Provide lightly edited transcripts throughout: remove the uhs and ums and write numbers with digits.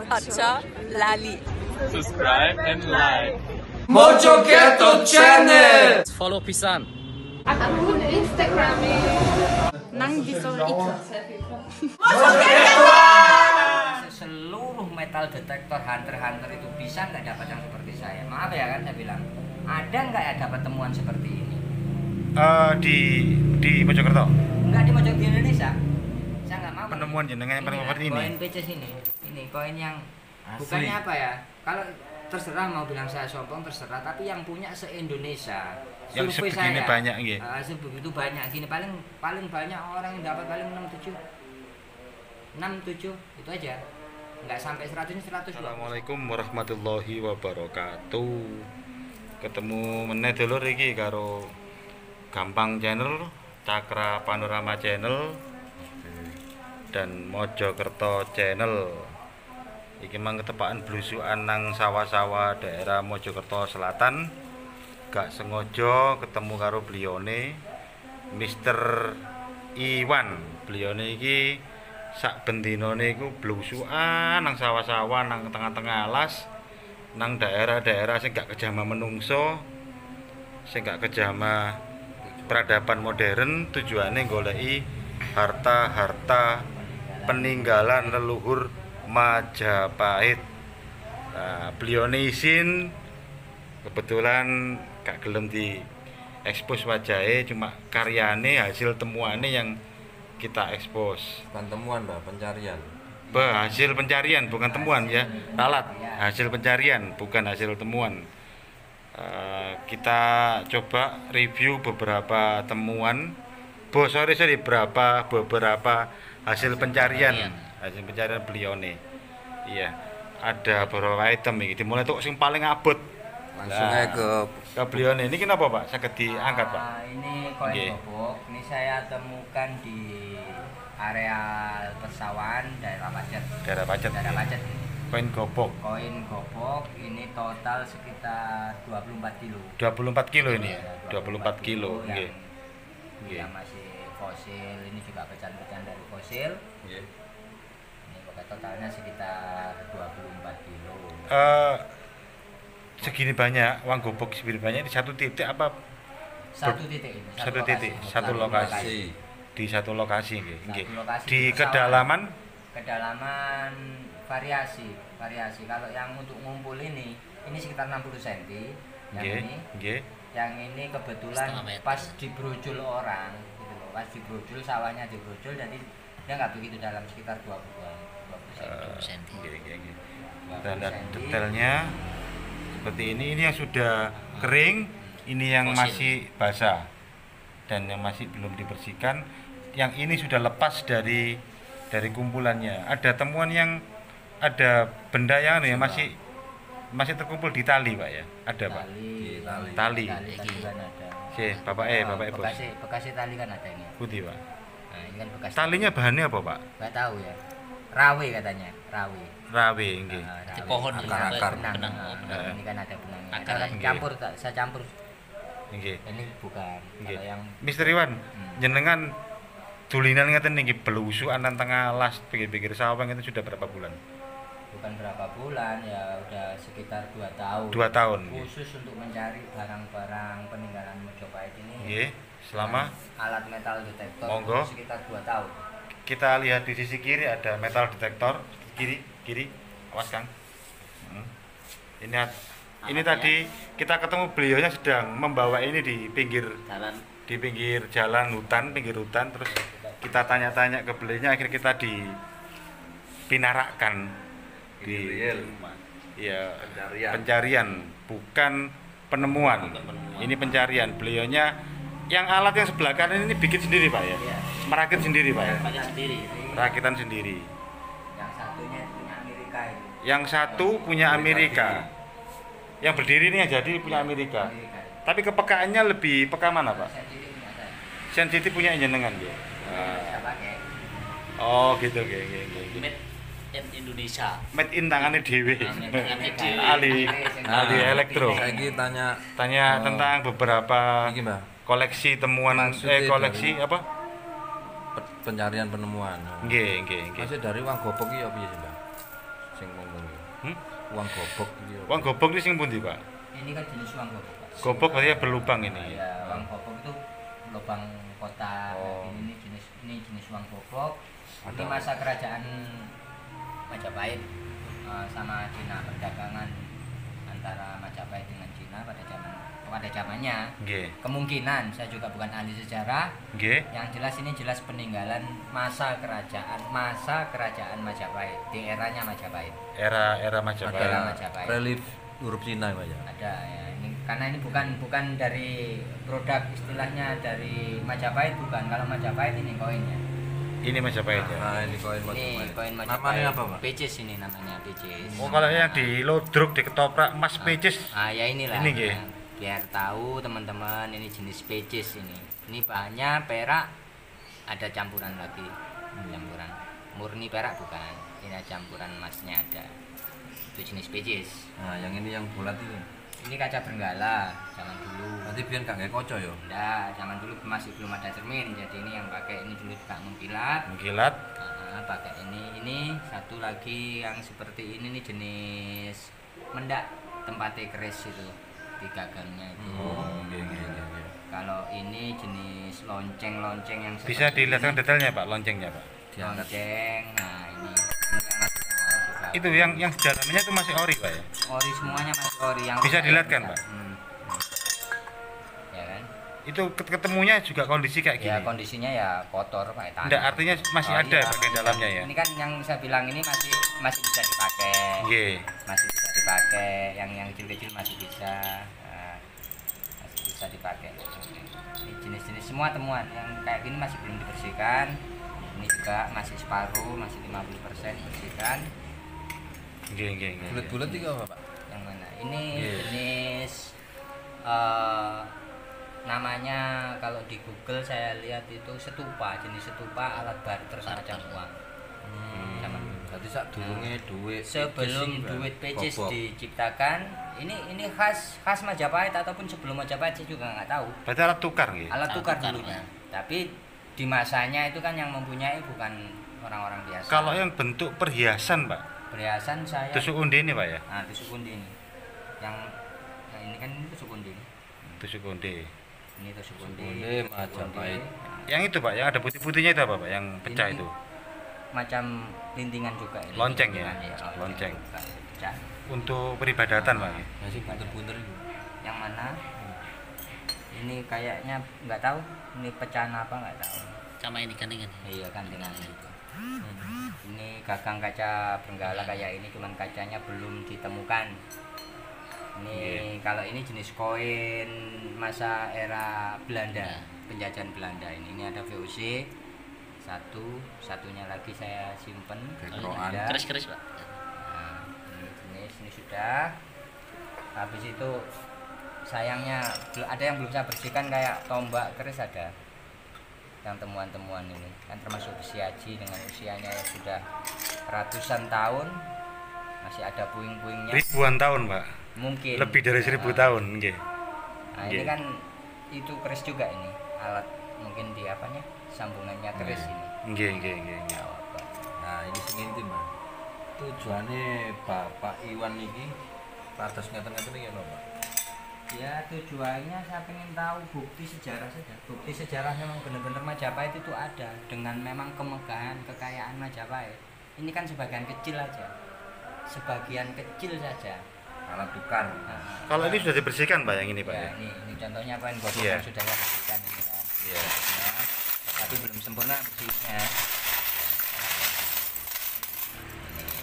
Acha lali. Subscribe and like. Mojo Keto Channel. Follow pisan. Akun Instagram Nang bisa itu. Seluruh metal detektor hunter itu bisa nggak dapat yang seperti saya? Maaf ya kan saya bilang, ada nggak ya dapat temuan seperti ini? Di Mojokerto. Nggak di Mojokerto, di Indonesia. Saya nggak mau. Penemuan jenengan yang paling favorit ini. Koin peces ini koin yang bukannya apa ya? Kalau terserah mau bilang saya sombong terserah, tapi yang punya se-Indonesia. Yang Survei sebegini saya, banyak nggih. Sebegitu banyak gini paling banyak orang yang dapat paling 6 7 itu aja. Nggak sampai 100 100. Assalamualaikum warahmatullahi wabarakatuh. Ketemu meneh dulur iki karo Gampang Channel, Cakra Panorama Channel, dan Mojokerto Channel. Iki mang ketepakan blusukan nang sawah-sawah daerah Mojokerto Selatan. Gak sengaja ketemu karo belione Mr. Iwan. Belione iki sak bendinone iku blusukan nang sawah-sawah nang tengah-tengah alas, nang daerah-daerah sing gak kejama menungso, sing gak kejama peradaban modern, tujuannya goleki harta-harta peninggalan leluhur Majapahit. Nah, belione izin, kebetulan gak gelem di ekspos wajahnya, cuma karyane hasil temuannya yang kita ekspos. Bukan temuan, Mbak, pencarian. Hasil pencarian bukan temuan ya, ralat. Hasil pencarian bukan hasil temuan. Kita coba review beberapa temuan. Beberapa hasil pencarian beliau nih. Iya, ada beberapa item ini. Dimulai tuh sing paling abot. Langsung aja ke beliau nih. Ini kenapa Pak? Saged diangkat Pak? Ini koin gobok. Ini saya temukan di area persawahan daerah Pacet. Daerah Pacet. Koin gobok. Koin gobok ini total sekitar 24 kilo. 24 kilo ini ya. 24 kilo. Nggih. Yang masih fosil, ini juga pecahan-pecahan dari fosil. Nggih. Ini pokoknya totalnya sekitar 24 kilo. Segini banyak uang gobok, segini banyak di satu titik apa? Satu titik ini. Satu lokasi. Di satu lokasi nggih. Di kedalaman variasi. Kalau yang untuk ngumpul ini sekitar 60 cm. Yang ini kebetulan pas dibrojol orang gitu loh. Pas dibrojol, sawahnya dibrojol, jadi dia nggak begitu dalam, sekitar 20 cm. Dan detailnya seperti ini yang sudah kering, ini yang masih basah dan yang masih belum dibersihkan. Yang ini sudah lepas dari kumpulannya. Ada temuan yang ada benda yang masih terkumpul di tali Pak ya? Ada Pak? Tali. Bapak Bos. Bekas tali kan ada ini. Putih Pak. Nah, ini kan bekas. Talinya bahannya apa Pak? Nggak tahu ya. Rawe katanya, Rawe nggih. Di pohon akar. benang. Ini kan ada benangnya. Akar, Saya campur. Nggih. Ini bukan. Kalau yang Mr. Iwan, jenengan tulinan ngeten niki belusukan nang tengah alas pinggir-pinggir sawah itu sudah berapa bulan? bukan berapa bulan ya, udah sekitar 2 tahun. 2 tahun. Khusus untuk mencari barang-barang peninggalan Majapahit ini. Nggih, selama alat metal detektor. Monggo. Sekitar 2 tahun. Kita lihat di sisi kiri ada metal detektor, kiri. Awas Kang. Ini tadi kita ketemu beliaunya sedang membawa ini di pinggir jalan pinggir hutan, terus kita tanya-tanya ke beliaunya, akhirnya kita dipinarakkan di pencarian, bukan penemuan. Ini pencarian. Beliaunya yang alat yang sebelah kanan ini bikin sendiri Pak ya? Merakit sendiri Pak ya? Rakitan sendiri. Yang satunya punya Amerika itu. Yang satu punya Amerika. Yang berdiri ini yang jadi punya Amerika. Tapi kepekaannya lebih peka mana Pak? Sensitif punya jenengan ya. Oh gitu, Made in Indonesia. Made in tangannya dewe. Tangannya dewe. ahli elektro. Saya Tanya tentang beberapa koleksi temuan, koleksi apa? Pencarian penemuan. Nggih. Masih dari uang gopok iki ya piye sih, Mbak? sing ngomong. Uang gobok iki. Uang gobok iki sing pundi, Pak? Ini kan jenis uang gobok, Pak. Gobok berarti berlubang ini. Ya, uang gobok itu lubang kotak. Ini jenis uang gobok. Ini masa kerajaan Majapahit sama Cina, perdagangan antara Majapahit dengan Cina pada zamannya. Nggih. Kemungkinan saya juga bukan ahli sejarah. Nggih. Yang jelas ini jelas peninggalan masa kerajaan Majapahit di eranya Majapahit. Era Majapahit. Era Majapahit. Relief huruf Cina Pak ya. Ada ya. Ini karena ini bukan dari produk istilahnya dari Majapahit, bukan. Kalau Majapahit ini koinnya. Ini Majapahit ya. Nah, ini koin Ini Majapahit. koin Majapahit. Namanya apa, Pak? Pecis ini namanya Pecis. Oh, kalau yang di lodruk di ketoprak emas pecis. Ya inilah. Ini nggih. Biar tahu teman-teman ini jenis pecis ini. Ini bahannya perak, ada campuran lagi. Campuran. Murni perak bukan. Ini campuran emasnya ada. Itu jenis pecis. Nah, yang ini yang bulat ini. Ini kaca Benggala zaman dulu. Berarti biar gak kayak koco ya. Enggak, zaman dulu masih belum ada cermin. Jadi ini yang pakai ini dulu juga mengkilat. Mengkilat. Pakai ini satu lagi yang seperti ini nih jenis mendak, tempatnya keris itu di gagangnya itu. Oh, iya. Kalau ini jenis lonceng yang Bisa seperti dilihatkan ini. detailnya, Pak, loncengnya, Pak. Lonceng. Nah, ini yang masih baru. Itu yang dalamnya itu masih ori, Pak ya. Ori semuanya masih ori yang Bisa rusak dilihatkan, ya, Pak? Ya kan? Itu ketemunya juga kondisi kayak gini. Ya kondisinya ya kotor pakai tangan. Enggak, artinya masih Oh, ada iya. bagian dalamnya ya. Ini kan yang saya bilang ini masih bisa dipakai. Nggih. Masih bisa dipakai, yang kecil-kecil masih bisa. Nah, masih bisa dipakai. Ini jenis-jenis semua temuan yang kayak gini masih belum dibersihkan. Ini juga masih separuh, masih 50% bersihkan. Nggih. Bulat-bulat iki apa, Pak? Yang mana? Ini Iya. jenis namanya kalau di Google saya lihat itu setupa, jenis setupa alat barter semacam uang. Zaman dulu. Berarti sak durunge duit. Sebelum pecis, duit pecis gobok. diciptakan, ini khas Majapahit ataupun sebelum Majapahit saya juga nggak tahu. Berarti alat tukar nggih. Alat tukar tukar, dulunya. Tapi di masanya itu kan yang mempunyai bukan orang-orang biasa. Kalau yang bentuk perhiasan, Pak. perhiasan saya Tusuk undi ini, Pak ya. nah tusuk undi ini. Yang ini kan ini tusuk undi. Tusuk undi. Ini tusuk undi. undi, Majapahit. Yang itu, Pak, yang ada putih-putihnya itu apa, Pak? Yang pecah Ini itu. Macam lintingan juga ini. Lonceng ya? Lintingan, Lonceng. juga, pecah. Untuk peribadatan, Pak. ya? Masih bunter-bunter itu. Yang mana? Ini kayaknya nggak tahu. Ini pecahan apa nggak tahu. Sama ini kan dengan Iya kan dengan itu. Ini gagang kaca Benggala kayak ini, cuman kacanya belum ditemukan. Ini kalau ini jenis koin masa era Belanda, penjajahan Belanda ini. Ini ada VOC satunya lagi saya simpen. Keroan. Ada. keris Pak. Nah, ini sudah. Habis itu sayangnya ada yang belum saya bersihkan kayak tombak keris ada. Yang temuan-temuan ini kan termasuk besi aji dengan usianya yang sudah ratusan tahun, masih ada puing-puingnya. Ribuan tahun, Pak. Mungkin Lebih dari 1000 tahun, nggih. Nah, ini kan itu keris juga ini, alat mungkin di apanya sambungannya keris ini. Nggih. Nah, ini sing inti, Mas. Tujuannya Bapak Iwan iki atas ngeten-ngeten iki lho, Pak. Ya tujuannya saya pengen tahu bukti sejarah saja. Bukti sejarah memang benar-benar Majapahit itu ada dengan memang kemegahan kekayaan Majapahit. Ini kan sebagian kecil aja, sebagian kecil saja. Alat tukar. Nah, Kalau ini sudah dibersihkan, Pak, yang ini, Pak. ya, Ya? ini contohnya koin gobok Iya. yang sudah saya bersihkan ini kan. Iya. Ya, tapi belum sempurna bersihnya.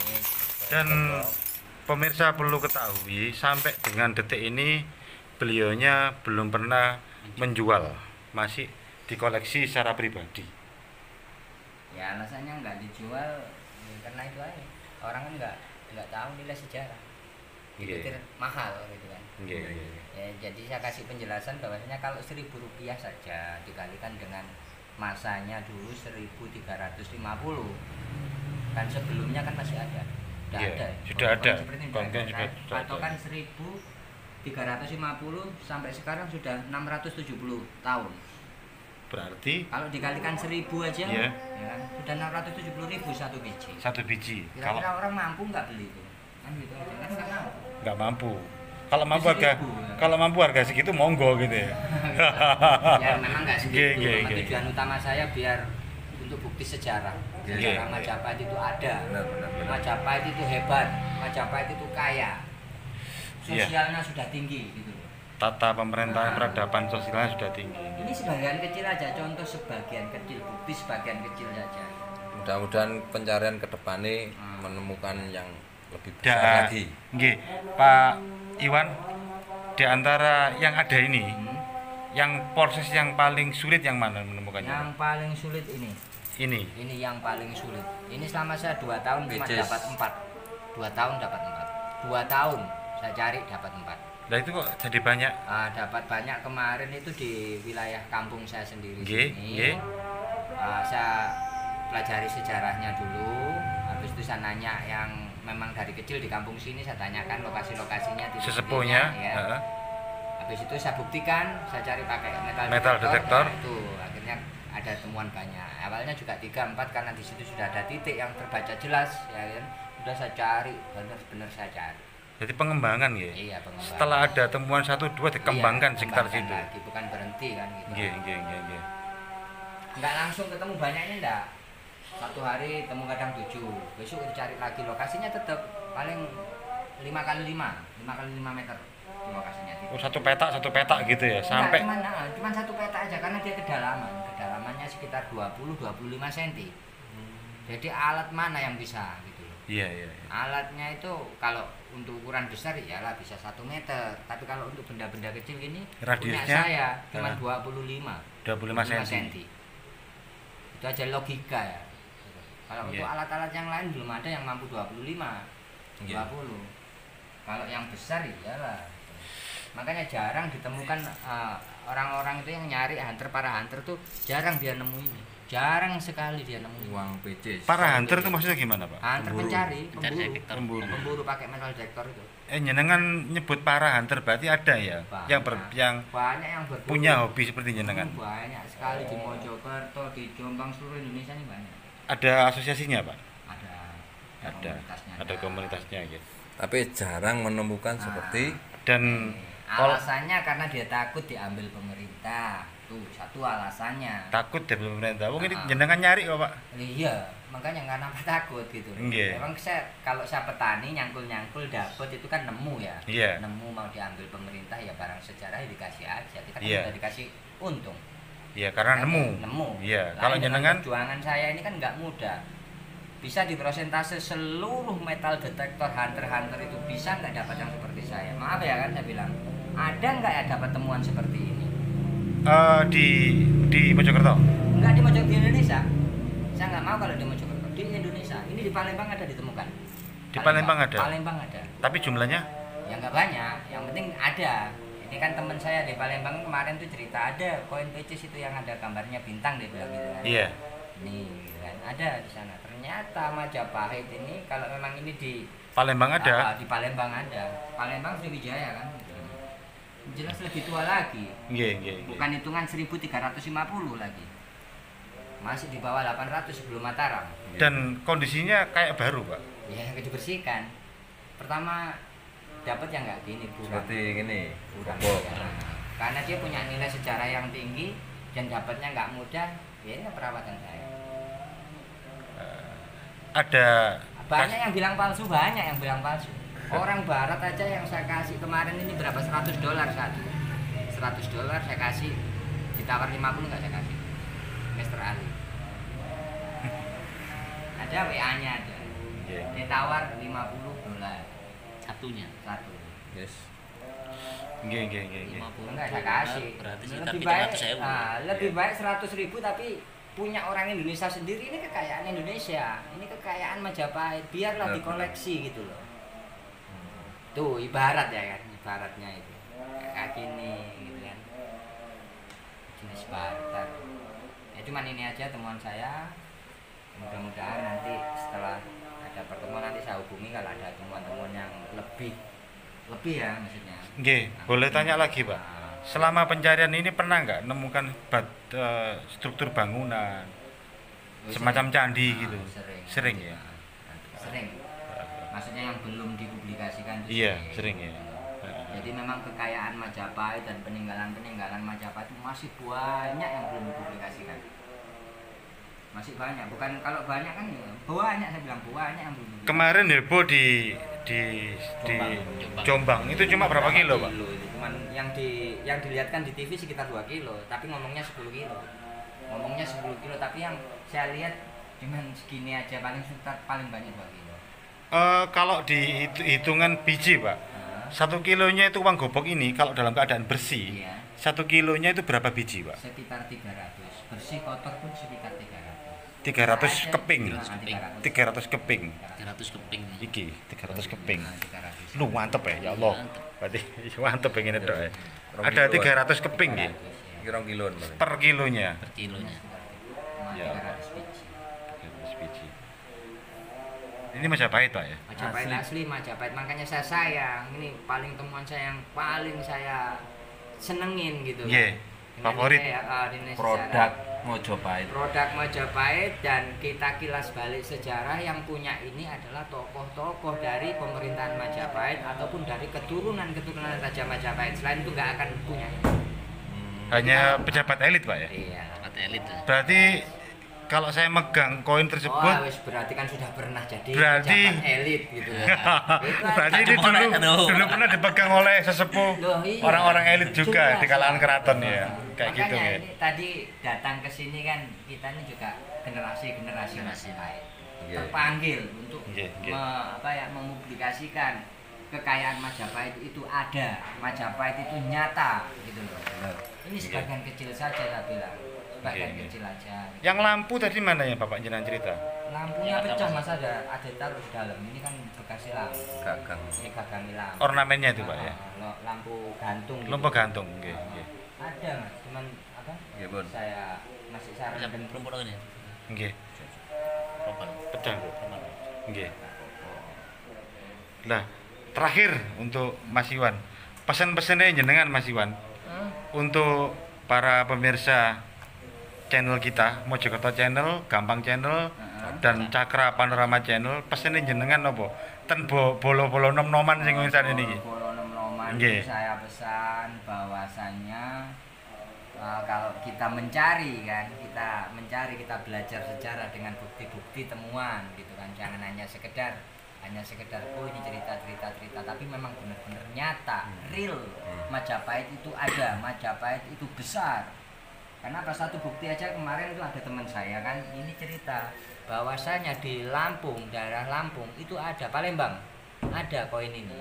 Ini Dan gobok. pemirsa perlu ketahui, sampai dengan detik ini beliaunya belum pernah menjual, masih dikoleksi secara pribadi. Ya alasannya nggak dijual ya, karena itu aja. Orang kan nggak tahu nilai sejarah. Nggih. Dipikir mahal gitu kan. Nggih. Ya, jadi saya kasih penjelasan bahwasanya kalau Rp1.000 saja dikalikan dengan masanya dulu 1350, kan sebelumnya kan masih ada. Sudah Iya, ada. sudah Koin ada. seperti ini Koin sudah juga ada. sudah ada. Patokan 1350 sampai sekarang sudah 670 tahun. Berarti kalau dikalikan 1.000 aja, Iya. ya kan, sudah 670.000 satu biji. satu biji. Kira-kira Kalau orang mampu nggak beli itu? Kan gitu aja, kan nggak mampu. nggak mampu. Kalau mampu Seribu, harga, ya. kalau mampu harga segitu monggo gitu ya. Ya memang nggak segitu. Oke. Tujuan utama saya biar untuk bukti sejarah. Sejarah Oke. Majapahit itu ada. Benar. Majapahit itu hebat. Majapahit itu kaya. Iya. Sosialnya sudah tinggi gitu loh. Tata pemerintahan peradaban sosialnya sudah tinggi. Ini sebagian kecil aja, contoh sebagian kecil, bukti sebagian kecil saja. Mudah-mudahan pencarian ke depannya menemukan yang lebih besar Dan, lagi. nggih, Pak Iwan, di antara yang ada ini, yang proses yang paling sulit yang mana menemukannya? Yang paling sulit ini. Ini. Ini yang paling sulit. Ini selama saya 2 tahun cuma Bejes. dapat 4. 2 tahun dapat 4. 2 tahun saya cari dapat 4. Nah itu kok jadi banyak? Dapat banyak kemarin itu di wilayah kampung saya sendiri Nggih, sini. nggih. Saya pelajari sejarahnya dulu. Habis itu saya nanya yang memang dari kecil di kampung sini, saya tanyakan lokasi-lokasinya, Sesepuhnya, ya. heeh. Habis itu saya buktikan, saya cari pakai metal detektor. Nah, itu akhirnya ada temuan banyak. Awalnya juga 3-4 karena di situ sudah ada titik yang terbaca jelas, ya kan. Sudah saya cari, benar-benar saya cari. Jadi pengembangan ya. Iya, pengembangan. Setelah ada temuan 1-2 dikembangkan Iya, sekitar kembangkan situ. lagi, bukan berhenti kan gitu. Nggih. Nggak langsung ketemu banyaknya enggak. Satu hari temu kadang 7, besok dicari lagi lokasinya tetap paling 5x5 meter di lokasinya. Oh, satu petak gitu ya, sampai Cuman satu peta aja karena dia kedalamannya sekitar 20-25 cm. Jadi alat mana yang bisa gitu loh. Iya. Alatnya itu kalau untuk ukuran besar iyalah bisa 1 meter, tapi kalau untuk benda-benda kecil ini punya Radiusnya? saya cuma 25 cm. Itu aja logika ya. Kalau Iya. untuk alat-alat yang lain belum ada yang mampu 25, 20. Iya. Kalau yang besar iyalah. Makanya jarang ditemukan orang-orang itu yang nyari para hunter tuh jarang dia nemu ini. Jarang sekali dia nemu. Uang PC. Para hunter itu maksudnya gimana, Pak? Hunter pencari, Pemburu. pemburu pakai metal detector itu. Jenengan nyebut para hunter berarti ada ya yang Banyak yang berburu. punya hobi seperti jenengan. Banyak sekali di Mojokerto, di Jombang, seluruh Indonesia ini banyak. Ada asosiasinya, Pak? Ada Ada komunitasnya gitu. Tapi jarang menemukan seperti Dan kalau alasannya karena dia takut diambil pemerintah. Tuh satu alasannya. takut deh belum pemerintah. Mungkin Ah. jenengan nyari kok, Pak. Iya, makanya nggak nampak takut gitu. Nggih. Emang kalau saya petani nyangkul dapet itu kan nemu ya. Iya. Nemu mau diambil pemerintah ya barang sejarah ya dikasih aja. Kita kan Iya. udah dikasih untung. Iya, karena nemu. Iya, kalau Lain dengan jenengan perjuangan saya ini kan nggak mudah. Bisa dipresentase seluruh metal detektor hunter itu bisa nggak dapat yang seperti saya. Maaf ya kan saya bilang. Ada nggak ya dapat temuan seperti ini? di Mojokerto. Enggak di Mojokerto, di Indonesia. Saya nggak mau kalau di Mojokerto, di Indonesia. Ini di Palembang ada ditemukan. Di Palembang ada? Palembang ada. Tapi jumlahnya Ya nggak banyak, yang penting ada. Ini kan teman saya di Palembang kemarin tuh cerita ada koin pecis itu yang ada gambarnya bintang dia bilang gitu kan. iya. Nih gitu kan. Ada di sana. Ternyata Majapahit ini kalau memang ini di Palembang ada. di Palembang ada. Palembang Sriwijaya kan. Gitu. Jelas lebih tua lagi. Nggih. Bukan hitungan 1350 lagi. Masih di bawah 800 sebelum Mataram. Dan kondisinya kayak baru, Pak. Ya yang dibersihkan. Pertama dapat yang nggak gini buram. seperti ini. Buram, Kebok. ya. Karena dia punya nilai sejarah yang tinggi dan dapatnya nggak mudah. Ya ini perawatan saya. Ada Banyak yang bilang palsu, banyak yang bilang palsu. Orang barat aja yang saya kasih kemarin ini berapa? $100 satu. $100 saya kasih, ditawar 50 nggak saya kasih. Mr. Ali. Ada WA-nya ada. Nggih. Ditawar $50 Satunya. satu. Yes. Nggih. 50. Enggak saya kasih. Berarti Lebih sekitar baik, 300.000. lebih baik 100.000 tapi punya orang Indonesia sendiri. Ini kekayaan Indonesia. Ini kekayaan Majapahit. Biarlah Benar, dikoleksi gitu loh. Tuh ibarat ya kan, ibaratnya itu kayak gini gitu kan, jenis barter. Ya cuman ini aja temuan saya. Mudah-mudahan nanti setelah ada pertemuan nanti saya hubungi kalau ada temuan-temuan yang lebih ya maksudnya. Nggih, boleh tanya lagi, Pak. selama pencarian ini pernah nggak nemukan struktur bangunan semacam candi gitu? Sering ya? Sering. Maksudnya yang belum dipublikasikan itu Iya, sering ya. Jadi memang kekayaan Majapahit dan peninggalan-peninggalan Majapahit itu masih banyak yang belum dipublikasikan. Masih banyak, bukan kalau banyak kan ya, banyak, saya bilang banyak yang belum dipublikasikan. Kemarin heboh di Jombang itu cuma berapa kilo, Pak? Cuman yang dilihatkan di TV sekitar 2 kilo, tapi ngomongnya 10 kilo. Ngomongnya 10 kilo, tapi yang saya lihat cuman segini aja, paling banyak 2 kilo. Kalau di hitungan biji, Pak, 1 kilonya itu uang gobok ini kalau dalam keadaan bersih, Iya. 1 kilonya itu berapa biji, Pak? Sekitar 300, bersih kotor pun sekitar 300. 300 keping. 300 300 keping. 300 keping. Iki 300 keping. 300. Lu mantep ya Allah. Mantep. Berarti mantep pengen itu ya. Rong Ada kiloan. 300 keping ya Kira kiloan paling. per kilonya. Per kilonya. Ya. 300 biji. 300 biji. Ini Majapahit, Pak ya? Majapahit asli Majapahit, makanya saya sayang. Ini paling temuan saya yang paling saya senengin gitu. Iya. Dengan Favorit. nilai Produk sejarah. Majapahit. Produk Majapahit, dan kita kilas balik sejarah yang punya ini adalah tokoh-tokoh dari pemerintahan Majapahit ataupun dari keturunan-keturunan Raja Majapahit. Selain itu nggak akan punya. Hanya pejabat elit, Pak ya? Iya. Kata elit ya. Berarti kalau saya megang koin tersebut, Oh, wis berarti kan sudah pernah jadi Berarti- pejabat elit gitu ya. Itu berarti ini Cuma dulu, aduh. dulu pernah dipegang oleh sesepuh Loh, iya. orang-orang elit juga Jelas. di kalangan keraton ya. Kayak gitu Makanya ya. ini tadi datang ke sini kan kita ini juga generasi-generasi Generasi. Majapahit Iya. terpanggil untuk Iya, iya. mempublikasikan kekayaan Majapahit itu ada, Majapahit itu nyata gitu loh. Ini sebagian kecil saja saya bilang, sebagian Iya, iya. kecil aja. Yang lampu tadi mana ya Bapak jenengan cerita? Lampunya pecah mas, ada taruh di dalam. Ini kan bekas lampu. Gagang. Ini gagang lampu. Ornamennya itu, Pak ya. Lampu gantung. gitu. Lampu gantung, nggih, nggih. Ada mas, cuman apa? Nggih, Bun. Saya masih Bisa saran perempuan ini. Nggih. Ropan. Pecah, Bu. Ropan. Nggih. Lah, terakhir untuk Mas Iwan. Pesan-pesannya jenengan Mas Iwan untuk para pemirsa channel kita, Mojokerto Channel, Gampang Channel, dan Cakra Panorama Channel, pesannya jenengan apa? Ten bolo-bolo nom-noman sing ngisan ini iki. Bolo nom-noman Nggih. saya pesan bahwasannya kalau kita mencari, kita belajar sejarah dengan bukti-bukti temuan gitu kan, jangan hanya sekedar oh ini cerita, tapi memang benar-benar nyata, real. Majapahit itu ada, Majapahit itu besar. Karena apa, satu bukti aja kemarin itu ada teman saya kan, ini cerita bahwasanya di Lampung, daerah Lampung itu ada, Palembang ada koin ini.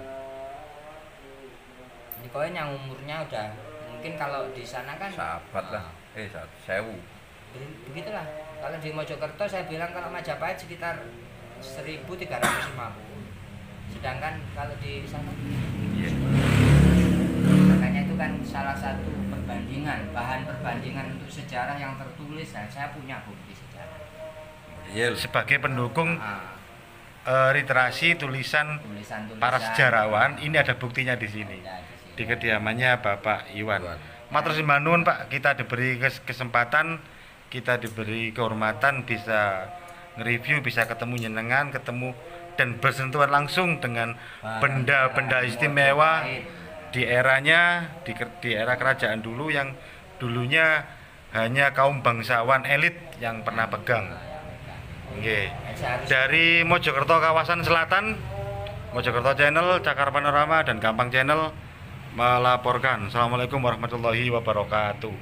Ini koin yang umurnya udah mungkin kalau di sana kan Sahabat lah. 1000. begitulah. Kalau di Mojokerto saya bilang kalau Majapahit sekitar 1350. Sedangkan kalau di sana makanya itu kan salah satu bahan perbandingan untuk sejarah yang tertulis, dan saya punya bukti sejarah. Iya. Sebagai pendukung literasi tulisan Tulisan-tulisan para sejarawan, ini ada buktinya di sini. Di kediamannya Bapak Iwan. Matur sembah nuwun Pak, kita diberi kesempatan, kita diberi kehormatan bisa nge-review, bisa ketemu jenengan, ketemu dan bersentuhan langsung dengan benda-benda istimewa di eranya, di era kerajaan dulu yang dulunya hanya kaum bangsawan elit yang pernah pegang. Oke. Dari Mojokerto kawasan selatan, Mojokerto Channel, Cakar Panorama dan Gampang Channel melaporkan. Assalamualaikum warahmatullahi wabarakatuh.